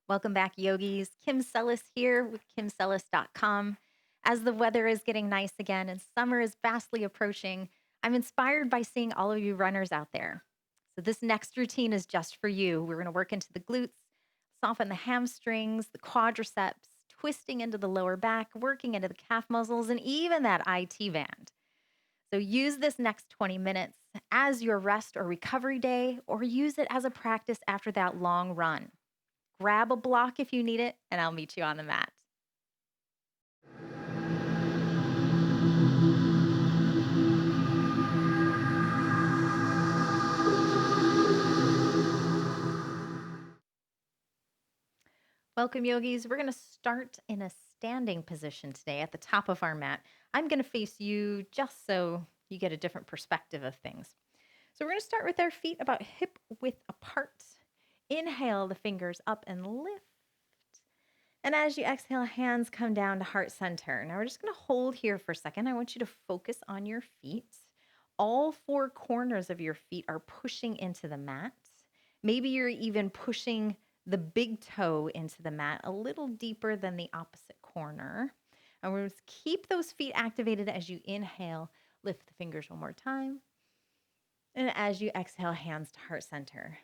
Welcome back, yogis. Kim Sellis here with kimsellis.com. As the weather is getting nice again and summer is fastly approaching, I'm inspired by seeing all of you runners out there. So, this next routine is just for you. We're going to work into the glutes, soften the hamstrings, the quadriceps, twisting into the lower back, working into the calf muscles, and even that IT band. So, use this next 20 minutes as your rest or recovery day, or use it as a practice after that long run. Grab a block if you need it, and I'll meet you on the mat. Welcome, yogis. We're going to start in a standing position today at the top of our mat. I'm going to face you just so you get a different perspective of things. So, we're going to start with our feet about hip width apart. Inhale the fingers up and lift. And as you exhale, hands come down to heart center. Now, we're just going to hold here for a second. I want you to focus on your feet. All four corners of your feet are pushing into the mat. Maybe you're even pushing the big toe into the mat a little deeper than the opposite corner. And we're going to keep those feet activated as you inhale. Lift the fingers one more time. And as you exhale, hands to heart center.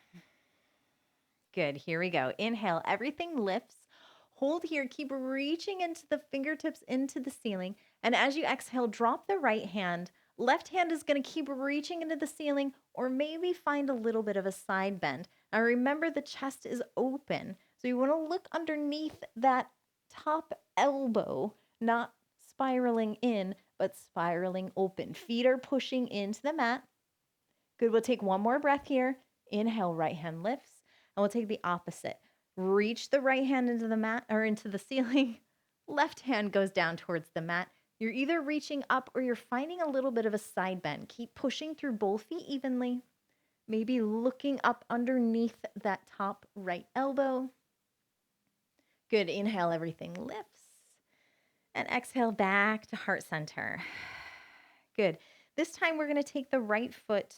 Good. Here we go. Inhale, everything lifts. Hold here. Keep reaching into the fingertips into the ceiling. And as you exhale, drop the right hand. Left hand is going to keep reaching into the ceiling, or maybe find a little bit of a side bend. Now remember, the chest is open. So you want to look underneath that top elbow, not spiraling in, but spiraling open. Feet are pushing into the mat. Good. We'll take one more breath here. Inhale, right hand lifts. And we'll take the opposite. Reach the right hand into the mat or into the ceiling. Left hand goes down towards the mat. You're either reaching up or you're finding a little bit of a side bend. Keep pushing through both feet evenly. Maybe looking up underneath that top right elbow. Good. Inhale, everything lifts. And exhale back to heart center. Good. This time we're going to take the right foot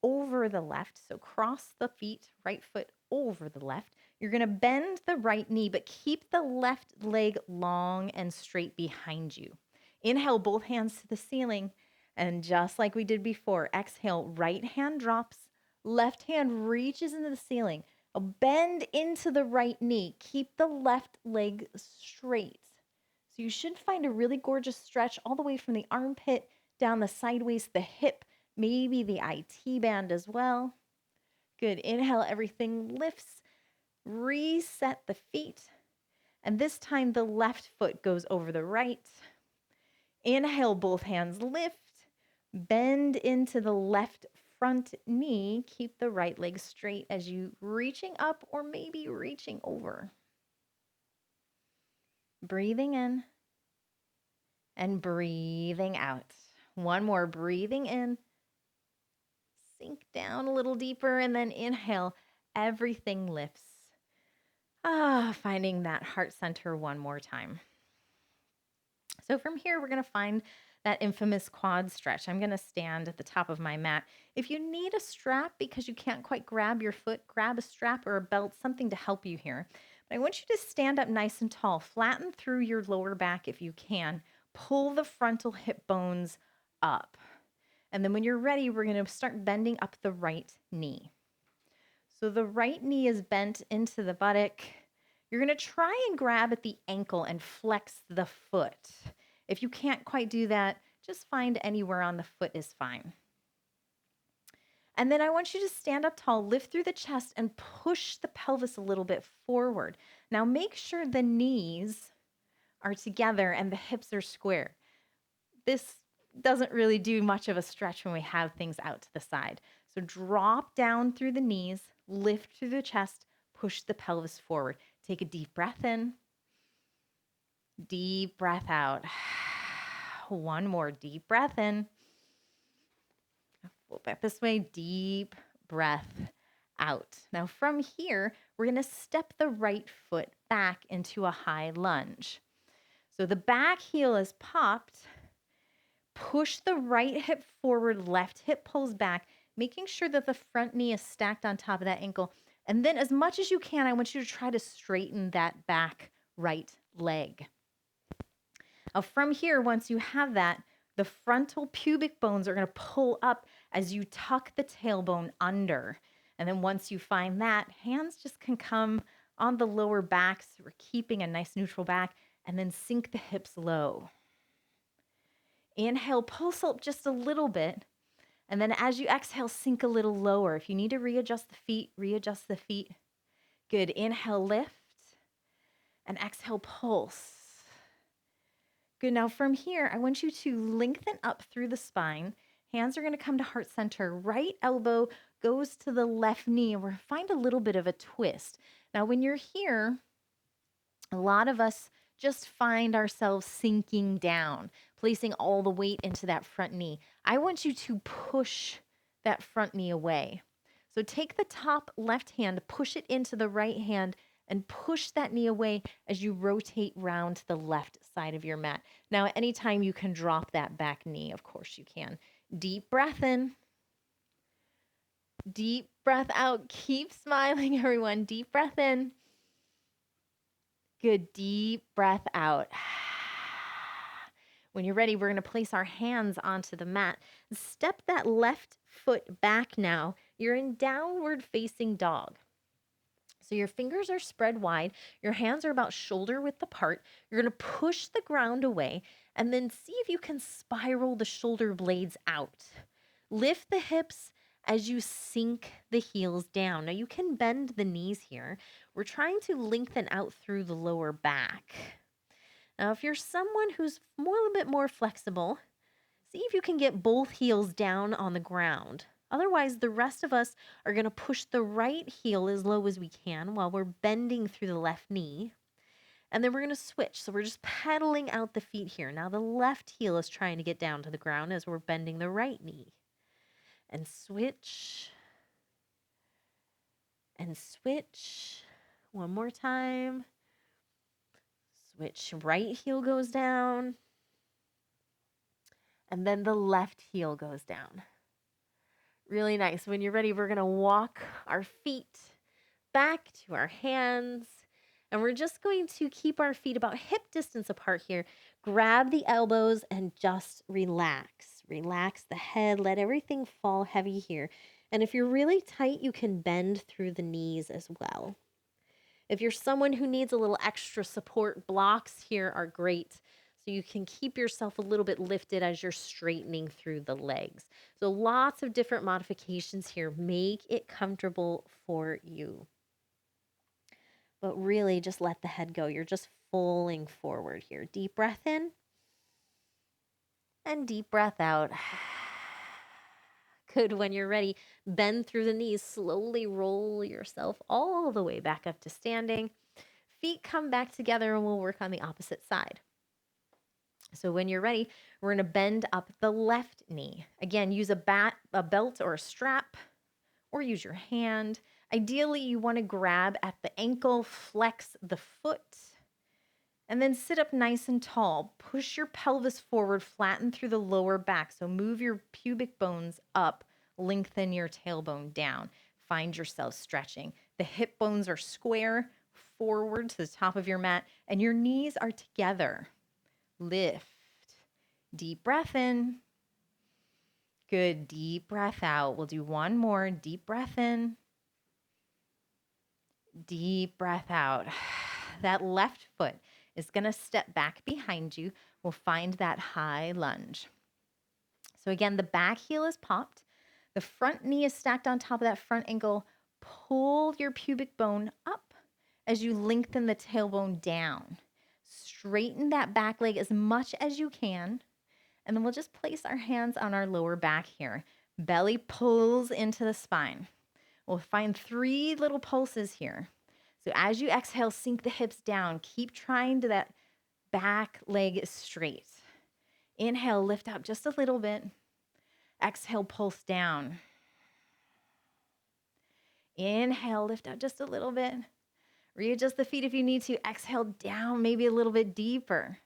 over the left. So cross the feet, right foot over the left. You're going to bend the right knee, but keep the left leg long and straight behind you. Inhale, both hands to the ceiling. And just like we did before, exhale, right hand drops, left hand reaches into the ceiling. Now bend into the right knee. Keep the left leg straight. So you should find a really gorgeous stretch all the way from the armpit down the sideways, the hip, maybe the IT band as well. Good. Inhale, everything lifts. Reset the feet. And this time the left foot goes over the right. Inhale, both hands lift. Bend into the left front knee. Keep the right leg straight as you reaching up or maybe reaching over. Breathing in and breathing out. One more. Breathing in. Sink down a little deeper and then inhale. Everything lifts. Finding that heart center one more time. So from here, we're going to find that infamous quad stretch. I'm going to stand at the top of my mat. If you need a strap because you can't quite grab your foot, grab a strap or a belt, something to help you here. But I want you to stand up nice and tall. Flatten through your lower back if you can. Pull the frontal hip bones up. And then when you're ready, we're going to start bending up the right knee. So the right knee is bent into the buttock. You're going to try and grab at the ankle and flex the foot. If you can't quite do that, just find anywhere on the foot is fine. And then I want you to stand up tall, lift through the chest, and push the pelvis a little bit forward. Now make sure the knees are together and the hips are square. This doesn't really do much of a stretch when we have things out to the side. So drop down through the knees, lift through the chest, push the pelvis forward. Take a deep breath in, deep breath out. One more deep breath in. Pull back this way, deep breath out. Now from here, we're going to step the right foot back into a high lunge. So the back heel is popped. Push the right hip forward, left hip pulls back, making sure that the front knee is stacked on top of that ankle. And then as much as you can, I want you to try to straighten that back right leg. Now from here, once you have that, the frontal pubic bones are going to pull up as you tuck the tailbone under. And then once you find that, hands just can come on the lower back. So we're keeping a nice neutral back, and then sink the hips low. Inhale, pulse up just a little bit. And then as you exhale, sink a little lower. If you need to readjust the feet, readjust the feet. Good. Inhale, lift. And exhale, pulse. Good. Now from here, I want you to lengthen up through the spine. Hands are going to come to heart center. Right elbow goes to the left knee, and we're find a little bit of a twist. Now, when you're here, a lot of us just find ourselves sinking down, placing all the weight into that front knee. I want you to push that front knee away. So take the top left hand, push it into the right hand, and push that knee away as you rotate round to the left side of your mat. Now, anytime you can drop that back knee, of course you can. Deep breath in. Deep breath out. Keep smiling, everyone. Deep breath in. Good. Deep breath out. When you're ready, we're going to place our hands onto the mat. Step that left foot back now. You're in downward facing dog. So your fingers are spread wide. Your hands are about shoulder width apart. You're going to push the ground away and then see if you can spiral the shoulder blades out. Lift the hips as you sink the heels down. Now you can bend the knees here. We're trying to lengthen out through the lower back. Now, if you're someone who's a little bit more flexible, see if you can get both heels down on the ground. Otherwise, the rest of us are going to push the right heel as low as we can while we're bending through the left knee. And then we're going to switch. So we're just pedaling out the feet here. Now the left heel is trying to get down to the ground as we're bending the right knee. And switch. And switch. One more time. Switch. Right heel goes down. And then the left heel goes down. Really nice. When you're ready, we're going to walk our feet back to our hands. And we're just going to keep our feet about hip distance apart here. Grab the elbows and just relax. Relax the head. Let everything fall heavy here. And if you're really tight, you can bend through the knees as well. If you're someone who needs a little extra support, blocks here are great. So you can keep yourself a little bit lifted as you're straightening through the legs. So lots of different modifications here. Make it comfortable for you. But really just let the head go. You're just falling forward here. Deep breath in and deep breath out. Good. When you're ready, bend through the knees. Slowly roll yourself all the way back up to standing. Feet come back together and we'll work on the opposite side. So when you're ready, we're going to bend up the left knee. Again, use a belt or a strap, or use your hand. Ideally, you want to grab at the ankle, flex the foot, and then sit up nice and tall. Push your pelvis forward, flatten through the lower back. So move your pubic bones up, lengthen your tailbone down. Find yourself stretching. The hip bones are square forward to the top of your mat, and your knees are together. Lift. Deep breath in. Good. Deep breath out. We'll do one more. Deep breath in. Deep breath out. That left foot is going to step back behind you. We'll find that high lunge. So again, the back heel is popped. The front knee is stacked on top of that front ankle. Pull your pubic bone up as you lengthen the tailbone down. Straighten that back leg as much as you can. And then we'll just place our hands on our lower back here. Belly pulls into the spine. We'll find 3 little pulses here. So as you exhale, sink the hips down. Keep trying to that back leg is straight. Inhale, lift up just a little bit. Exhale, pulse down. Inhale, lift up just a little bit. Readjust the feet if you need to. Exhale down, maybe a little bit deeper.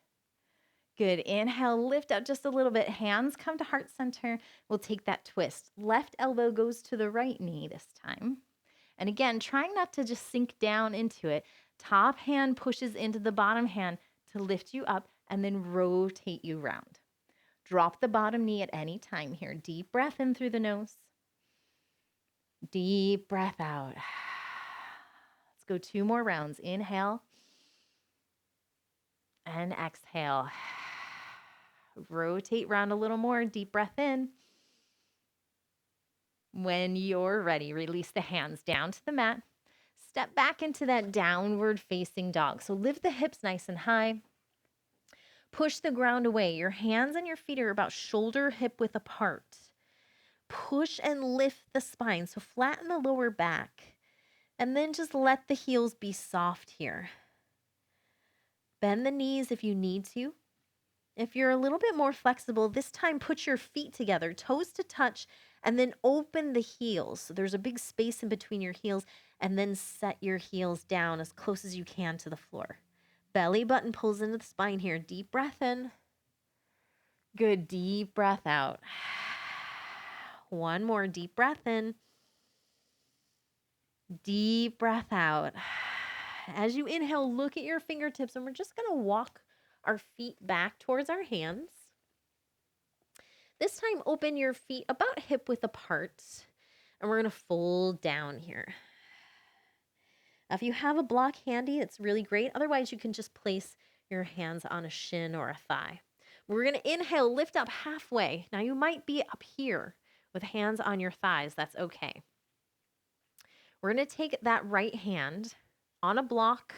Good. Inhale, lift up just a little bit. Hands come to heart center. We'll take that twist. Left elbow goes to the right knee this time. And again, trying not to just sink down into it. Top hand pushes into the bottom hand to lift you up and then rotate you round. Drop the bottom knee at any time here. Deep breath in through the nose. Deep breath out. Let's go 2 more rounds. Inhale and exhale. Rotate round a little more. Deep breath in. When you're ready, release the hands down to the mat. Step back into that downward facing dog. So lift the hips nice and high. Push the ground away. Your hands and your feet are about shoulder hip width apart. Push and lift the spine. So flatten the lower back. And then just let the heels be soft here. Bend the knees if you need to. If you're a little bit more flexible, this time put your feet together, toes to touch, and then open the heels. So there's a big space in between your heels, and then set your heels down as close as you can to the floor. Belly button pulls into the spine here. Deep breath in. Good. Deep breath out. One more deep breath in. Deep breath out. As you inhale, look at your fingertips, and we're just going to walk our feet back towards our hands. This time, open your feet about hip width apart, and we're going to fold down here. Now, if you have a block handy, it's really great. Otherwise, you can just place your hands on a shin or a thigh. We're going to inhale, lift up halfway. Now, you might be up here with hands on your thighs. That's okay. We're going to take that right hand on a block,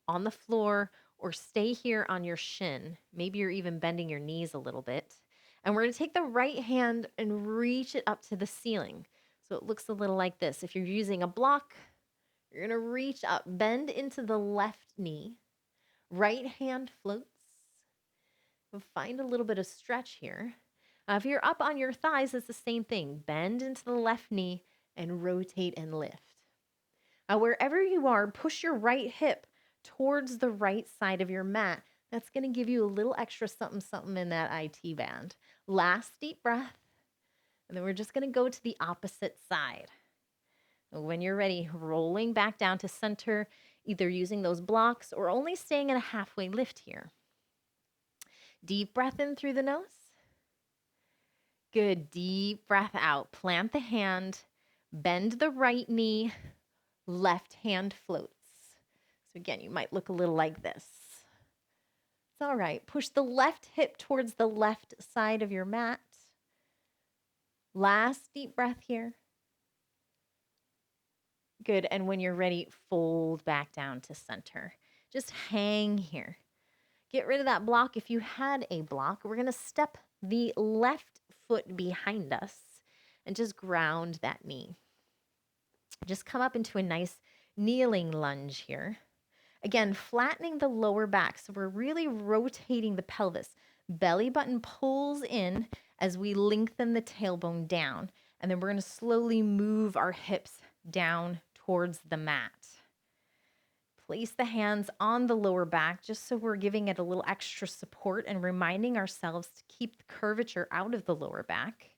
on the floor, or stay here on your shin. Maybe you're even bending your knees a little bit. And we're going to take the right hand and reach it up to the ceiling. So it looks a little like this. If you're using a block, you're going to reach up, bend into the left knee. Right hand floats. Find a little bit of stretch here. If you're up on your thighs, it's the same thing. Bend into the left knee and rotate and lift. Wherever you are, push your right hip towards the right side of your mat. That's going to give you a little extra something in that IT band. Last deep breath. And then we're just going to go to the opposite side. When you're ready, rolling back down to center, either using those blocks or only staying in a halfway lift here. Deep breath in through the nose. Good. Deep breath out. Plant the hand. Bend the right knee. Left hand floats. So again, you might look a little like this. It's all right. Push the left hip towards the left side of your mat. Last deep breath here. Good. And when you're ready, fold back down to center. Just hang here. Get rid of that block. If you had a block, we're going to step the left foot behind us and just ground that knee. Just come up into a nice kneeling lunge here. Again, flattening the lower back. So we're really rotating the pelvis. Belly button pulls in as we lengthen the tailbone down. And then we're going to slowly move our hips down towards the mat. Place the hands on the lower back just so we're giving it a little extra support and reminding ourselves to keep the curvature out of the lower back.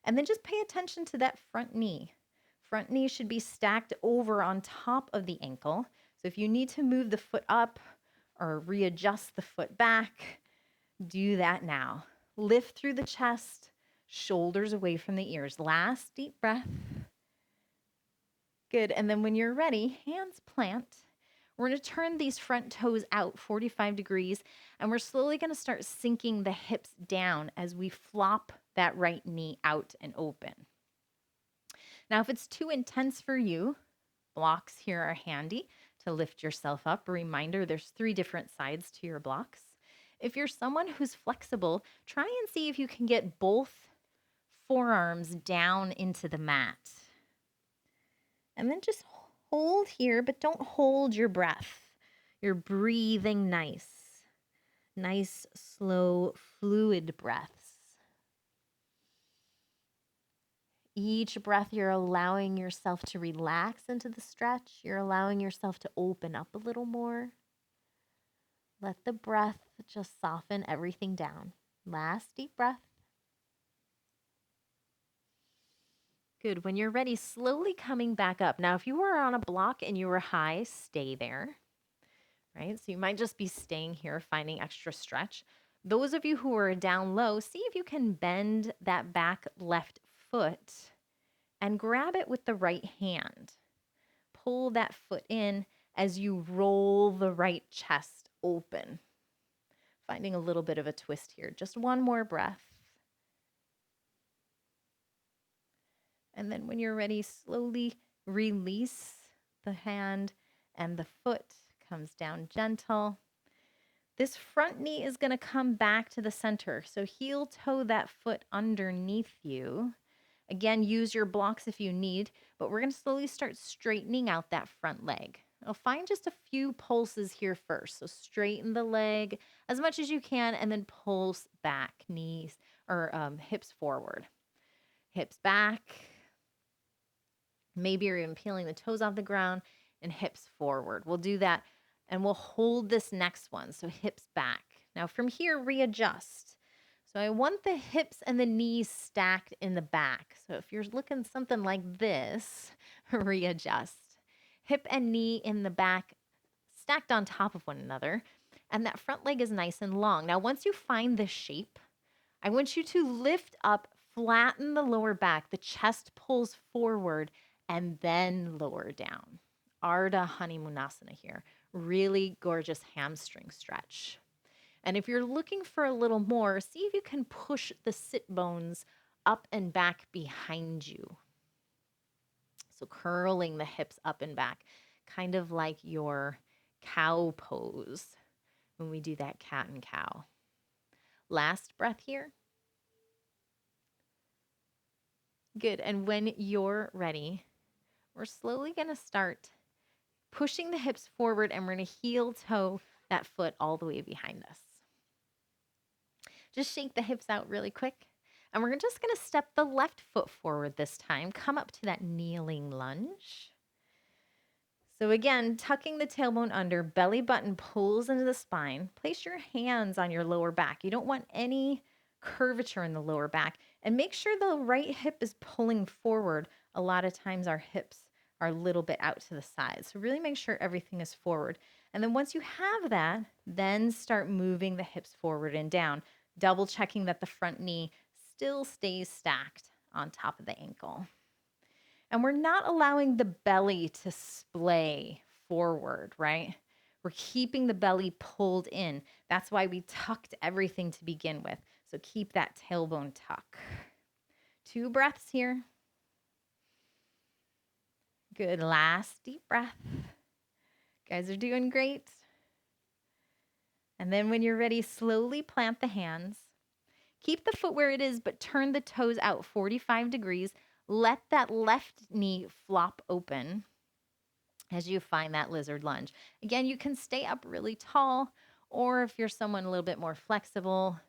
And then just pay attention to that front knee. Front knee should be stacked over on top of the ankle. So if you need to move the foot up or readjust the foot back, do that now. Lift through the chest, shoulders away from the ears. Last deep breath. Good. And then when you're ready, hands plant. We're going to turn these front toes out 45 degrees, and we're slowly going to start sinking the hips down as we flop that right knee out and open. Now, if it's too intense for you, blocks here are handy to lift yourself up. A reminder, there's 3 different sides to your blocks. If you're someone who's flexible, try and see if you can get both forearms down into the mat. And then just hold here, but don't hold your breath. You're breathing nice. Nice, slow, fluid breaths. Each breath, you're allowing yourself to relax into the stretch. You're allowing yourself to open up a little more. Let the breath just soften everything down. Last deep breath. Good. When you're ready, slowly coming back up. Now, if you were on a block and you were high, stay there, right? So you might just be staying here, finding extra stretch. Those of you who are down low, see if you can bend that back left foot and grab it with the right hand. Pull that foot in as you roll the right chest open. Finding a little bit of a twist here. Just one more breath. And then when you're ready, slowly release the hand and the foot comes down gentle. This front knee is going to come back to the center. So heel toe that foot underneath you. Again, use your blocks if you need, but we're going to slowly start straightening out that front leg. I'll find just a few pulses here first. So straighten the leg as much as you can and then pulse back, knees or hips forward. Hips back. Maybe you're even peeling the toes off the ground and hips forward. We'll do that and we'll hold this next one. So hips back. Now from here, readjust. So I want the hips and the knees stacked in the back. So if you're looking something like this, readjust. Hip and knee in the back stacked on top of one another. And that front leg is nice and long. Now, once you find this shape, I want you to lift up, flatten the lower back. The chest pulls forward and then lower down. Ardha Honeymoonasana here. Really gorgeous hamstring stretch. And if you're looking for a little more, see if you can push the sit bones up and back behind you. So curling the hips up and back, kind of like your cow pose when we do that cat and cow. Last breath here. Good. And when you're ready, we're slowly going to start pushing the hips forward and we're going to heel toe that foot all the way behind us. Just shake the hips out really quick. And we're just going to step the left foot forward this time. Come up to that kneeling lunge. So again, tucking the tailbone under, belly button pulls into the spine. Place your hands on your lower back. You don't want any curvature in the lower back. And make sure the right hip is pulling forward. A lot of times our hips are a little bit out to the side. So really make sure everything is forward. And then once you have that, then start moving the hips forward and down, double checking that the front knee still stays stacked on top of the ankle. And we're not allowing the belly to splay forward, right? We're keeping the belly pulled in. That's why we tucked everything to begin with. So keep that tailbone tuck. 2 breaths here. Good. Last deep breath. Guys are doing great. And then when you're ready, slowly plant the hands. Keep the foot where it is, but turn the toes out 45 degrees. Let that left knee flop open as you find that lizard lunge. Again, you can stay up really tall, or if you're someone a little bit more flexible,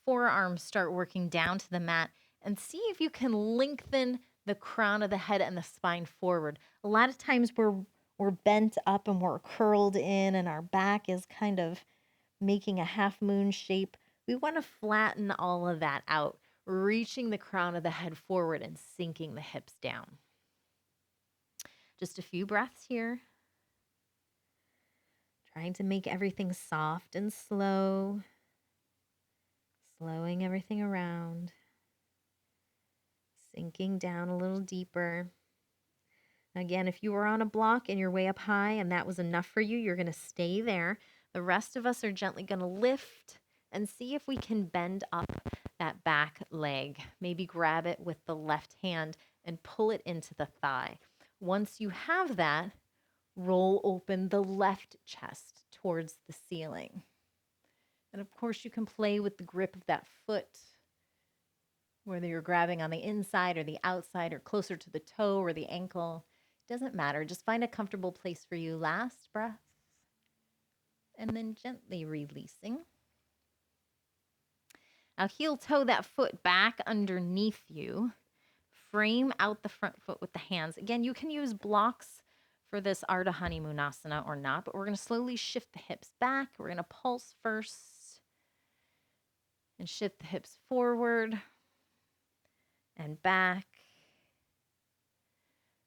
forearms start working down to the mat and see if you can lengthen the crown of the head and the spine forward. A lot of times we're bent up and we're curled in and our back is kind of making a half moon shape. We want to flatten all of that out, reaching the crown of the head forward and sinking the hips down. Just a few breaths here. Trying to make everything soft and slow. Slowing everything around. Sinking down a little deeper. Again, if you were on a block and you're way up high and that was enough for you, you're going to stay there. The rest of us are gently going to lift and see if we can bend up that back leg. Maybe grab it with the left hand and pull it into the thigh. Once you have that, roll open the left chest towards the ceiling. And of course, you can play with the grip of that foot, whether you're grabbing on the inside or the outside or closer to the toe or the ankle. It doesn't matter. Just find a comfortable place for you. Last breath. And then gently releasing. Now heel toe that foot back underneath you. Frame out the front foot with the hands. Again, you can use blocks for this Ardha Honeymoonasana or not, but we're going to slowly shift the hips back. We're going to pulse first and shift the hips forward and back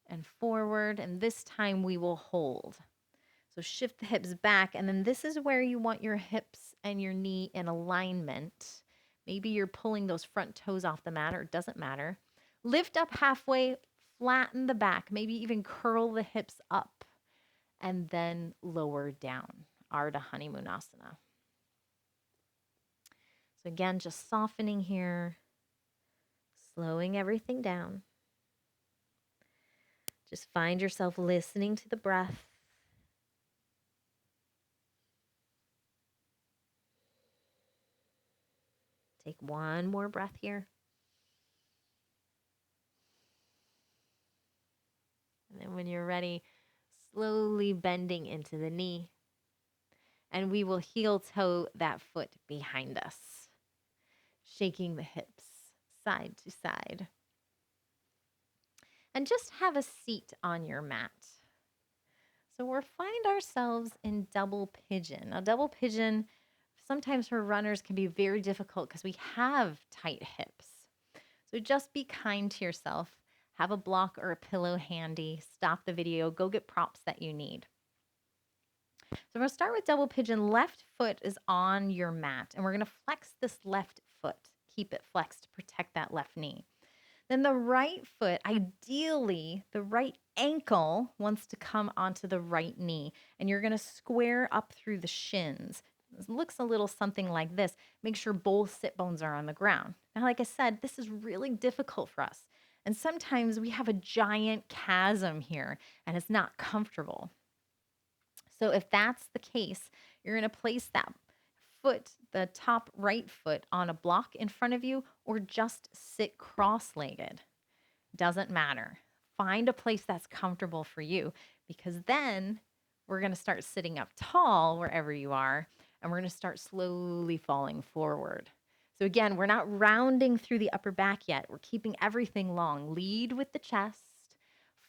and forward. And this time we will hold. So shift the hips back. And then this is where you want your hips and your knee in alignment. Maybe you're pulling those front toes off the mat, or it doesn't matter. Lift up halfway, flatten the back, maybe even curl the hips up, and then lower down. Ardha Honeymoonasana. So again, just softening here, slowing everything down. Just find yourself listening to the breath. Take one more breath here. And then when you're ready, slowly bending into the knee. And we will heel toe that foot behind us, shaking the hips side to side. And just have a seat on your mat. So we'll find ourselves in double pigeon. Now, double pigeon, sometimes for runners, can be very difficult because we have tight hips. So just be kind to yourself. Have a block or a pillow handy. Stop the video. Go get props that you need. So we're going to start with double pigeon. Left foot is on your mat, and we're going to flex this left foot. Keep it flexed to protect that left knee. Then the right foot, ideally, the right ankle wants to come onto the right knee, and you're going to square up through the shins. It looks a little something like this. Make sure both sit bones are on the ground. Now, like I said, this is really difficult for us. And sometimes we have a giant chasm here, and it's not comfortable. So if that's the case, you're going to place that foot, the top right foot, on a block in front of you, or just sit cross-legged. Doesn't matter. Find a place that's comfortable for you, because then we're going to start sitting up tall wherever you are, and we're going to start slowly falling forward. So again, we're not rounding through the upper back yet. We're keeping everything long. Lead with the chest.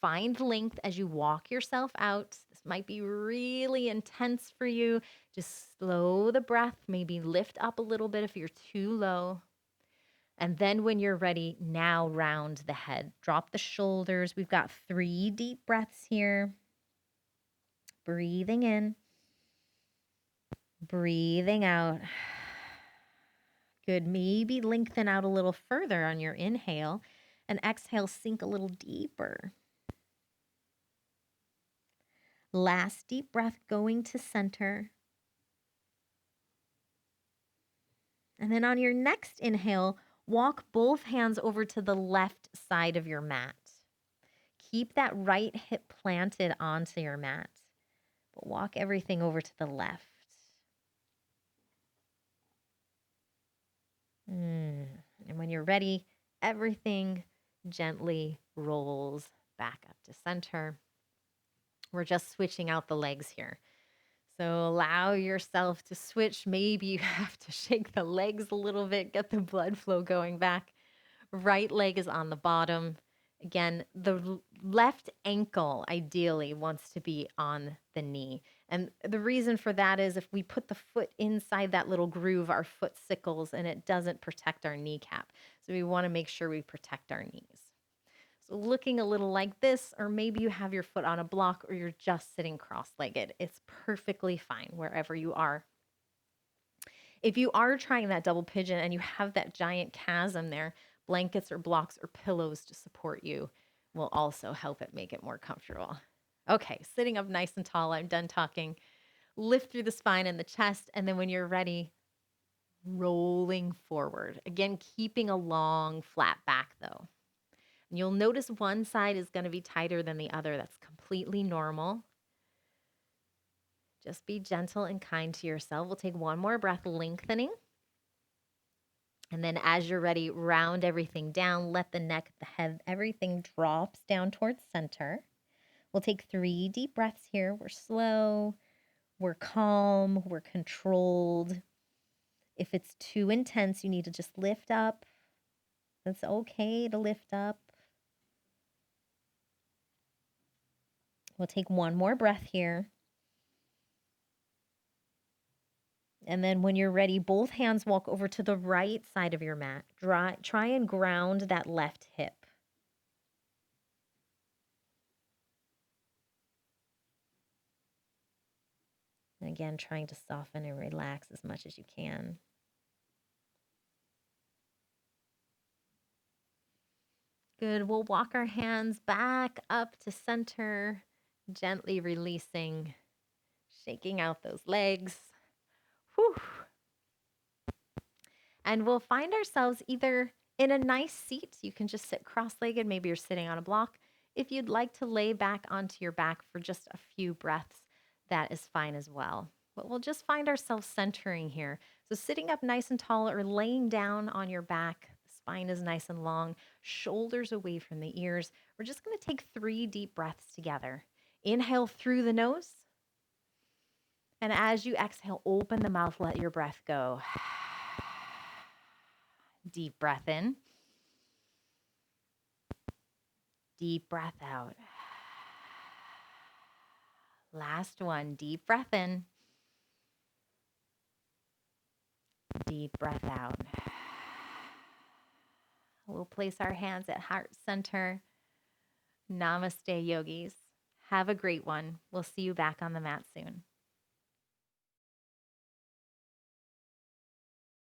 Find length as you walk yourself out. This might be really intense for you. Just slow the breath, maybe lift up a little bit if you're too low. And then when you're ready, now round the head. Drop the shoulders. We've got 3 deep breaths here. Breathing in. Breathing out. Good. Maybe lengthen out a little further on your inhale. And exhale, sink a little deeper. Last deep breath, going to center. And then on your next inhale, walk both hands over to the left side of your mat. Keep that right hip planted onto your mat, but walk everything over to the left. And when you're ready, everything gently rolls back up to center. We're just switching out the legs here. So allow yourself to switch. Maybe you have to shake the legs a little bit, get the blood flow going back. Right leg is on the bottom. Again, the left ankle ideally wants to be on the knee. And the reason for that is if we put the foot inside that little groove, our foot sickles and it doesn't protect our kneecap. So we want to make sure we protect our knees. So looking a little like this, or maybe you have your foot on a block or you're just sitting cross-legged. It's perfectly fine wherever you are. If you are trying that double pigeon and you have that giant chasm there, blankets or blocks or pillows to support you will also help it make it more comfortable. Okay, sitting up nice and tall, I'm done talking. Lift through the spine and the chest, and then when you're ready, rolling forward. Again, keeping a long, flat back though. And you'll notice one side is going to be tighter than the other. That's completely normal. Just be gentle and kind to yourself. We'll take one more breath, lengthening. And then as you're ready, round everything down. Let the neck, the head, everything drops down towards center. We'll take 3 deep breaths here. We're slow, we're calm, we're controlled. If it's too intense, you need to just lift up. It's okay to lift up. We'll take one more breath here. And then when you're ready, both hands walk over to the right side of your mat. Try and ground that left hip. And again, trying to soften and relax as much as you can. Good. We'll walk our hands back up to center, gently releasing, shaking out those legs. Whew. And we'll find ourselves either in a nice seat. You can just sit cross-legged. Maybe you're sitting on a block. If you'd like to lay back onto your back for just a few breaths, that is fine as well. But we'll just find ourselves centering here. So sitting up nice and tall or laying down on your back, the spine is nice and long, shoulders away from the ears. We're just going to take 3 deep breaths together. Inhale through the nose. And as you exhale, open the mouth, let your breath go. Deep breath in. Deep breath out. Last one. Deep breath in. Deep breath out. We'll place our hands at heart center. Namaste, yogis. Have a great one. We'll see you back on the mat soon.